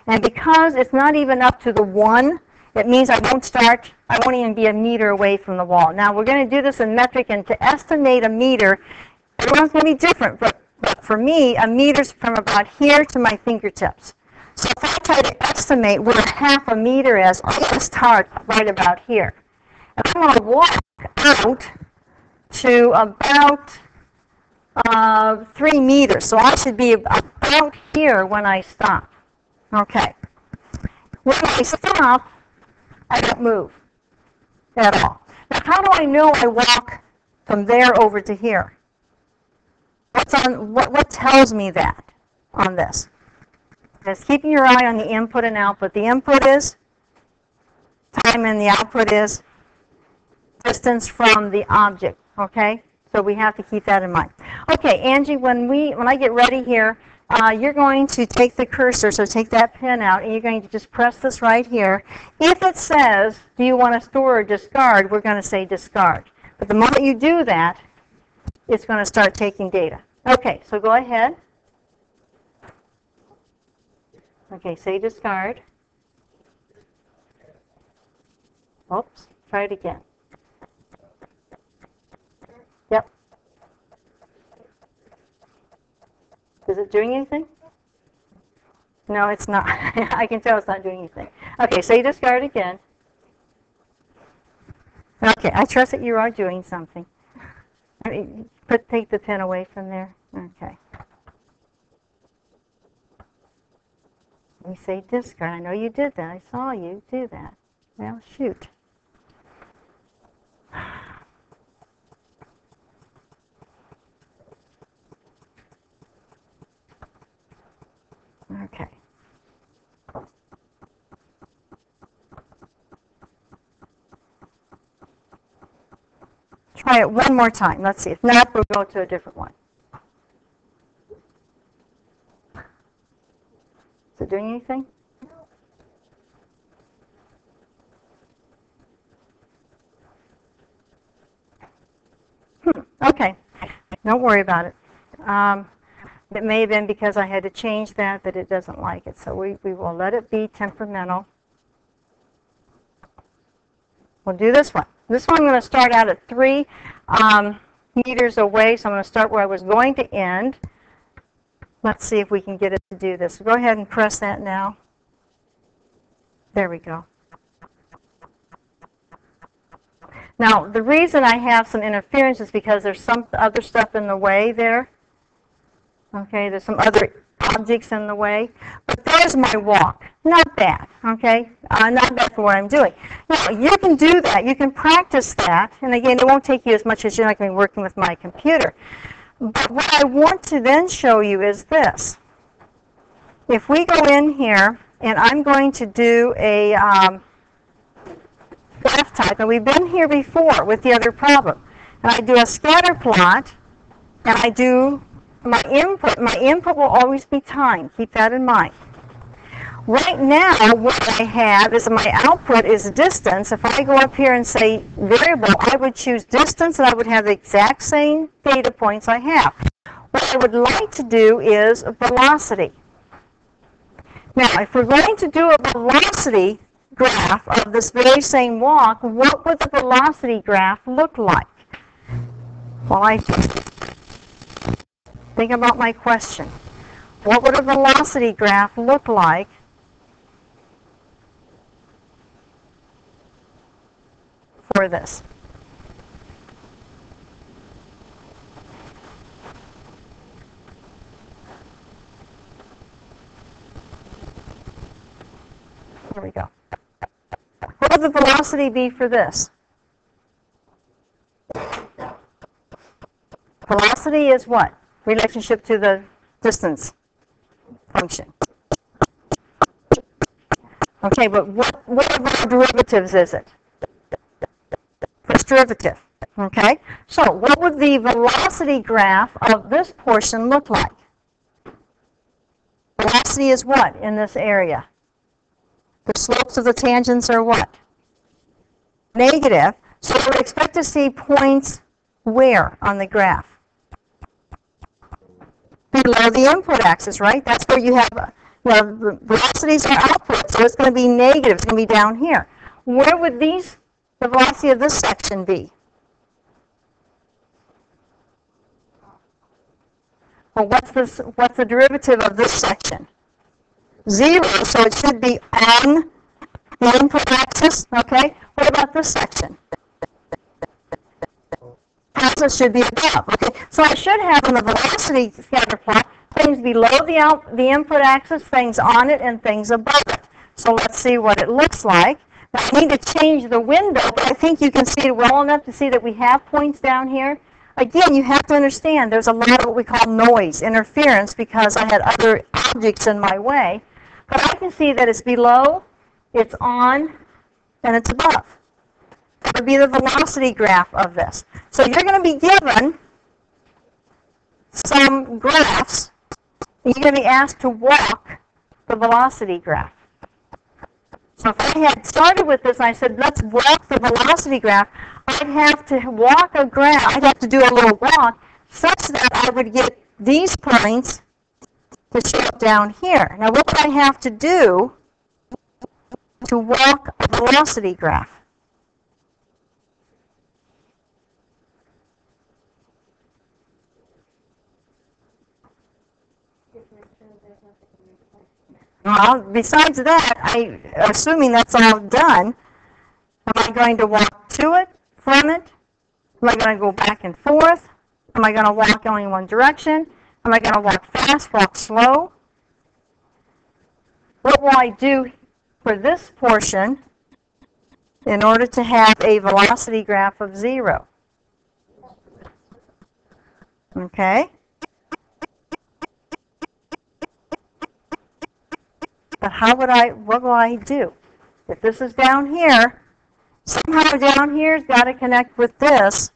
And because it's not even up to the 1, it means I won't even be a meter away from the wall. Now, we're going to do this in metric, and to estimate a meter, everyone's going to be different, but for me, a meter's from about here to my fingertips. So if I try to estimate where half a meter is, I'm going to start right about here. And I'm going to walk out to about 3 meters. So I should be about here when I stop. Okay. When I stop, I don't move at all. Now, how do I know I walk from there over to here? What tells me that on this? Just keeping your eye on the input and output. The input is time and the output is distance from the object, okay? So we have to keep that in mind. Okay, Angie, when I get ready here, you're going to take the cursor, so take that pin out, and you're going to just press this right here. If it says, do you want to store or discard, we're going to say discard. But the moment you do that, it's going to start taking data. Okay, so go ahead. Okay, say discard. Oops, try it again. Yep. Is it doing anything? No, it's not. I can tell it's not doing anything. Okay, say discard again. Okay, I trust that you are doing something. Take the pen away from there. Okay. You say discard. I know you did that. I saw you do that. Well, shoot. Okay. Try it one more time. Let's see. If not, we'll go to a different one. Is it doing anything? Okay. Don't worry about it. It may have been because I had to change that it doesn't like it. So we will let it be temperamental. We'll do this one. This one I'm going to start out at 3 meters away. So I'm going to start where I was going to end. Let's see if we can get it to do this. So go ahead and press that now. There we go. Now, the reason I have some interference is because there's some other stuff in the way there. Okay, there's some other objects in the way. But there's my walk. Not bad, okay? Not bad for what I'm doing. Now, you can do that. You can practice that. And again, it won't take you as much as you're not going to be working with my computer. But what I want to then show you is this. If we go in here, and I'm going to do a graph type, and we've been here before with the other problem. And I do a scatter plot, and I do my input will always be time. Keep that in mind. Right now, what I have is my output is distance. If I go up here and say variable, I would choose distance, and I would have the exact same data points I have. What I would like to do is velocity. Now, if we're going to do a velocity graph of this very same walk, what would the velocity graph look like? Well, I think about my question. What would a velocity graph look like for this? Here we go. What would the velocity be for this? Velocity is what? Relationship to the distance function. Okay, but what of our derivatives is it? First derivative. Okay, so what would the velocity graph of this portion look like? Velocity is what in this area? The slopes of the tangents are what? Negative. So we expect to see points where on the graph? Below the input axis, right? That's where you have, the velocities are output, so it's going to be negative. It's going to be down here. Where would the velocity of this section be? Well, what's the derivative of this section? 0, so it should be on the input axis, okay? What about this section? Axis should be above, okay? So I should have in the velocity scatter plot things below the input axis, things on it, and things above it. So let's see what it looks like. Now I need to change the window, but I think you can see it well enough to see that we have points down here. Again, you have to understand there's a lot of what we call noise, interference, because I had other objects in my way. But I can see that it's below, it's on, and it's above. That would be the velocity graph of this. So you're going to be given some graphs, and you're going to be asked to walk the velocity graph. So if I had started with this and I said, let's walk the velocity graph, I'd have to walk a graph, I'd have to do a little walk such that I would get these points to show up down here. Now what would I have to do to walk a velocity graph? Well, besides that, assuming that's all done, am I going to walk to it, from it? Am I going to go back and forth? Am I going to walk only in one direction? Am I going to walk fast, walk slow? What will I do for this portion in order to have a velocity graph of 0? Okay? But what will I do? If this is down here, somehow down here's got to connect with this.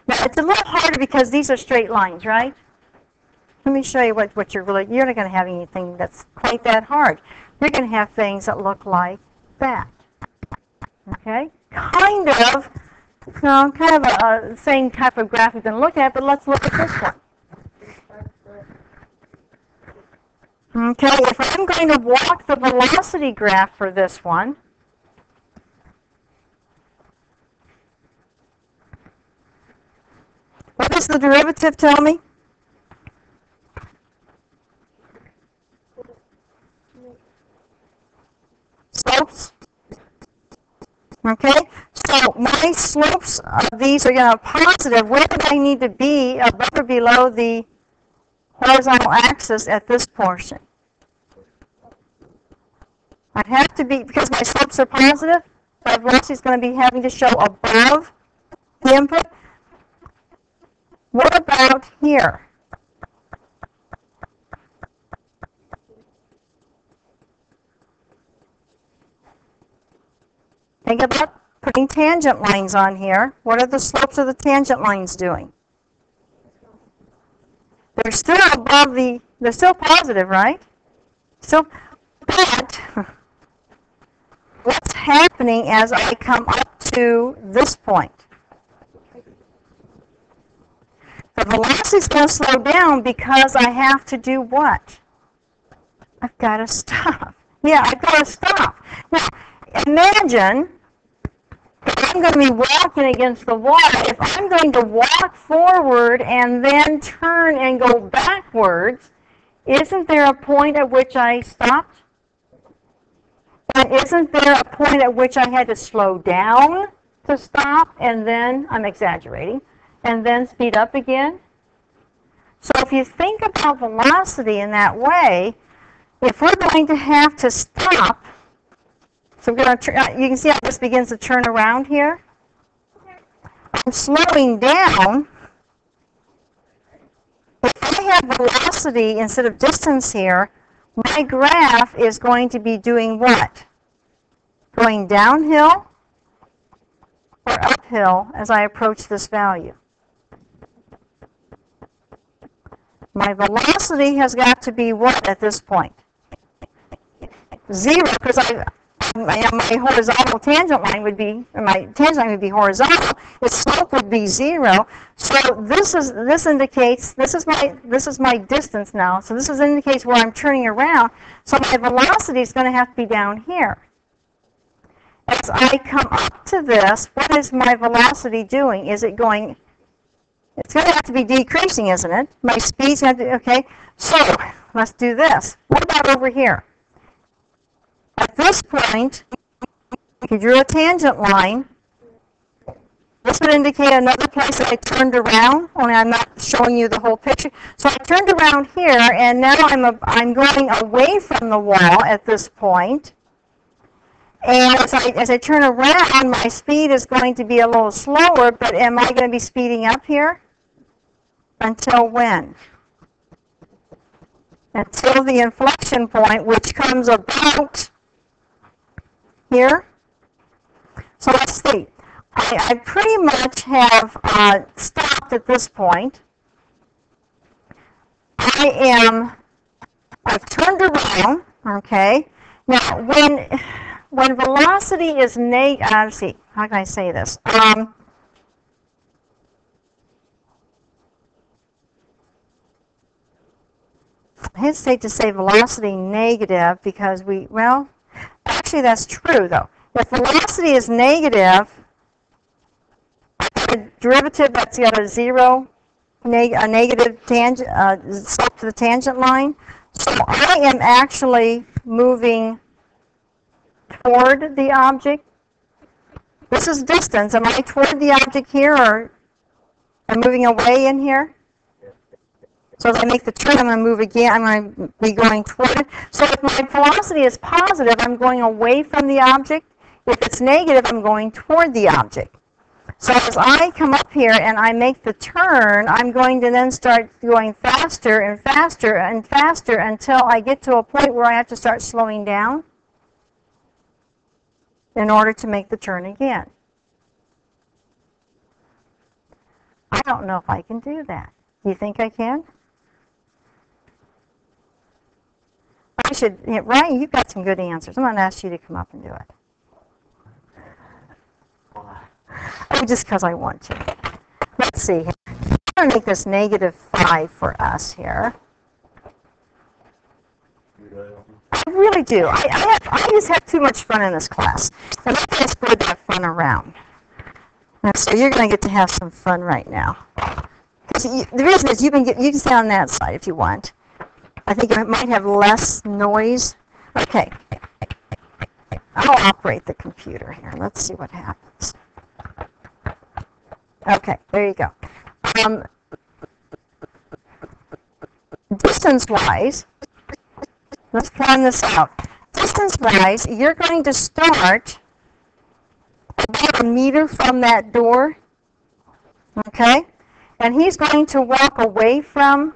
Now, it's a little harder because these are straight lines, right? Let me show you what you're not going to have anything that's quite that hard. You're going to have things that look like that. Okay? Kind of a same type of graph we've been looking at, but let's look at this one. Okay, if I'm going to walk the velocity graph for this one, what does the derivative tell me? Slopes. Okay, so my slopes of these are going to be positive. Where do I need to be above or below the horizontal axis at this portion? I'd have to be, because my slopes are positive, my velocity is going to be having to show above the input. What about here? Think about putting tangent lines on here. What are the slopes of the tangent lines doing? They're still above they're still positive, right? So, but what's happening as I come up to this point? The velocity is going to slow down because I have to do what? I've got to stop. Yeah, I've got to stop. Now, imagine if I'm going to be walking against the wall. If I'm going to walk forward and then turn and go backwards, isn't there a point at which I stopped? And isn't there a point at which I had to slow down to stop, and then, I'm exaggerating, and then speed up again? So if you think about velocity in that way, if we're going to have to stop, so we're going to, you can see how this begins to turn around here. I'm slowing down. If I have velocity instead of distance here, my graph is going to be doing what? Going downhill or uphill as I approach this value. My velocity has got to be what at this point? 0, because my horizontal tangent line would be, or my tangent line would be horizontal. Its slope would be 0. So this indicates this is my distance now. So this indicates where I'm turning around. So my velocity is going to have to be down here. As I come up to this, what is my velocity doing? Is it going? It's going to have to be decreasing, isn't it? My speed's going to, okay. So let's do this. What about over here? At this point, if you drew a tangent line, this would indicate another place that I turned around, only I'm not showing you the whole picture. So I turned around here, and now I'm going away from the wall at this point. And as I turn around, my speed is going to be a little slower, but am I going to be speeding up here? Until when? Until the inflection point, which comes about here. So let's see. I pretty much have stopped at this point. I've turned around, okay? Now, when velocity is let's see, how can I say this? I hesitate to say velocity negative because actually that's true though. If velocity is negative, a derivative that's got a 0, a negative tangent, slope to the tangent line. So I am actually moving toward the object. This is distance. Am I toward the object here, or I'm moving away in here? So as I make the turn, I'm going to move again. I'm going to be going toward it. So if my velocity is positive, I'm going away from the object. If it's negative, I'm going toward the object. So as I come up here and I make the turn, I'm going to then start going faster and faster and faster until I get to a point where I have to start slowing down in order to make the turn again. I don't know if I can do that. Do you think I can? Ryan, you've got some good answers. I'm going to ask you to come up and do it. Oh, just because I want to. Let's see. I'm going to make this -5 for us here. I really do. I just have too much fun in this class. And I'm going to spread that fun around. And so you're going to get to have some fun right now. The reason is you can stay on that side if you want. I think it might have less noise. Okay. I'll operate the computer here. Let's see what happens. Okay, there you go. Distance-wise, let's plan this out. Distance-wise, you're going to start about 1 meter from that door, okay? And he's going to walk away from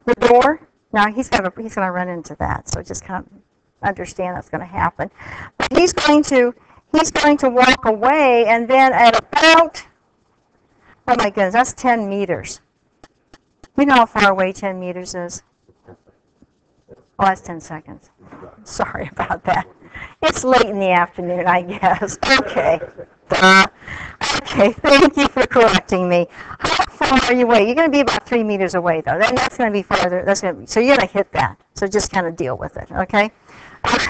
the door. Now he's going to run into that, so just kind of understand that's going to happen. But he's going to walk away, and then at about, oh my goodness, that's 10 meters. You know how far away 10 meters is? Oh, that's 10 seconds. Sorry about that. It's late in the afternoon, I guess. Okay. Okay, thank you for correcting me. How far are you away? You're going to be about 3 meters away, though. Then that's going to be farther. So you're going to hit that. So just kind of deal with it, okay? So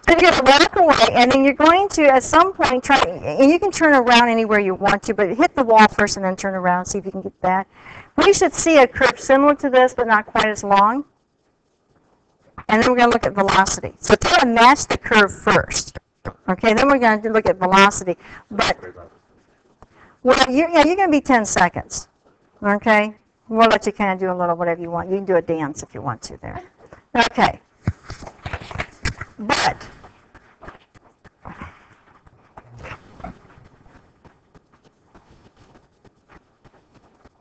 you're going to walk away, and then you're going to, at some point, try, and you can turn around anywhere you want to, but hit the wall first and then turn around, see if you can get that. We should see a curve similar to this, but not quite as long. And then we're going to look at velocity. So it's going to match the curve first. Okay, then we're going to look at velocity. But, well, you're going to be 10 seconds. Okay? We'll let you kind of do a little whatever you want. You can do a dance if you want to there. Okay. But,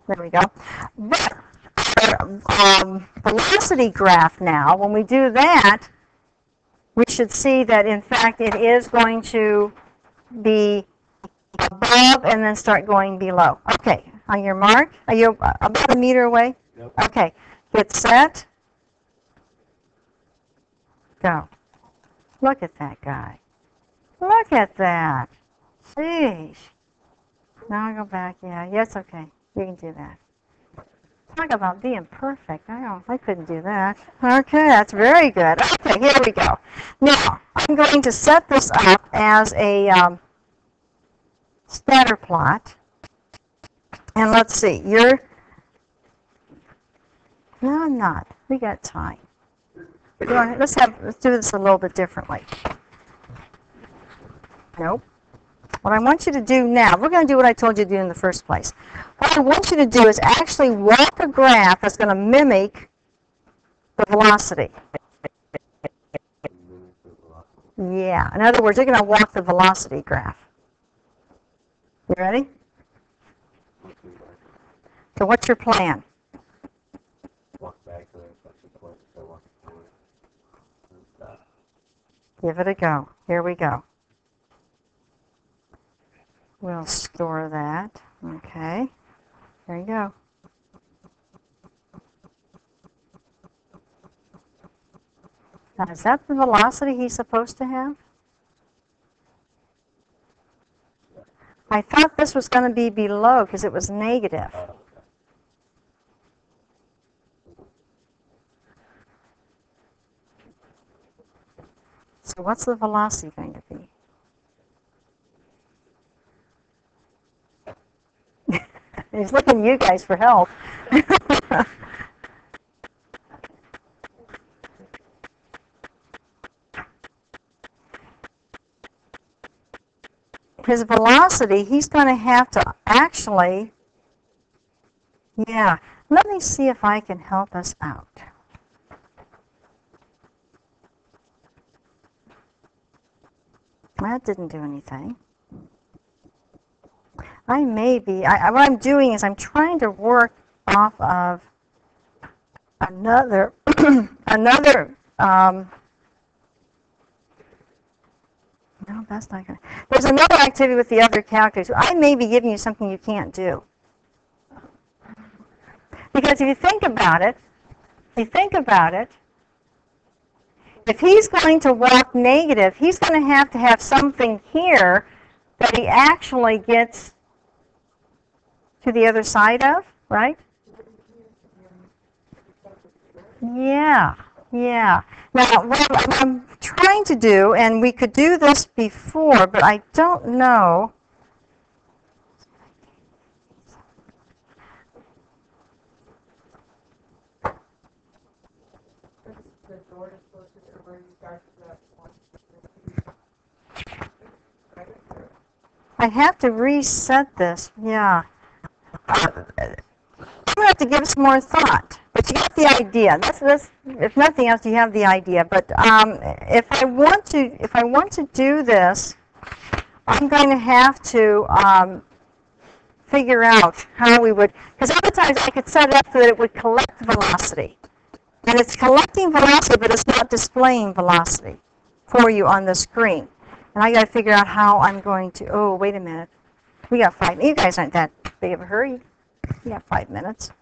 there we go. But, velocity graph now, when we do that, we should see that, in fact, it is going to be above and then start going below. Okay, on your mark, are you about a meter away? Yep. Okay, get set, go. Look at that guy. Look at that. Sheesh. Now I'll go back. Yeah, yes, okay. You can do that. Talk about being perfect. I couldn't do that. Okay, that's very good. Okay, here we go. Now, I'm going to set this up as a scatter plot. And let's see, no, I'm not. We got time. Let's do this a little bit differently. Nope. What I want you to do now, we're going to do what I told you to do in the first place. What I want you to do is actually walk a graph that's going to mimic the velocity. Yeah, in other words, you're going to walk the velocity graph. You ready? So what's your plan? Walk back to the inflection point, so walk forward. Give it a go. Here we go. We'll store that. Okay. There you go. Now, is that the velocity he's supposed to have? I thought this was going to be below because it was negative. So what's the velocity going to be? He's looking at you guys for help. His velocity, he's going to have to actually, yeah, let me see if I can help us out. That didn't do anything. What I'm doing is I'm trying to work off of another, no, that's not good. There's another activity with the other calculus. I may be giving you something you can't do. Because if you think about it, if he's going to walk negative, he's going to have something here that he actually gets to the other side of, right? Yeah. Now, what I'm trying to do, and we could do this before, but I don't know. I have to reset this, yeah. I'm going to have to give it some more thought, but you get the idea. That's, if nothing else, you have the idea. But if I want to do this, I'm going to have to figure out how we would, because other times I could set it up so that it would collect velocity. And it's collecting velocity, but it's not displaying velocity for you on the screen. And I got to figure out how I'm going to, oh, wait a minute. We got 5, you guys aren't that big of a hurry. You got 5 minutes.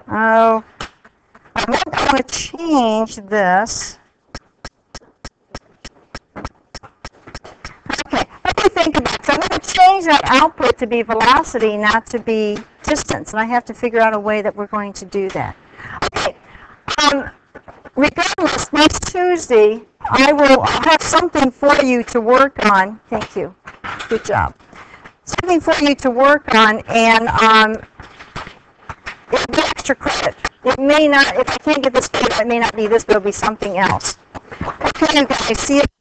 Oh, I want to change this. Okay, let me think about it. So I'm going to change that output to be velocity, not to be distance. And I have to figure out a way that we're going to do that. Okay. Regardless, next Tuesday, I'll have something for you to work on. Thank you. Good job. Something for you to work on, and it will extra credit. It may not, if I can't get this data, it may not be this, but it'll be something else. Okay, you guys, see you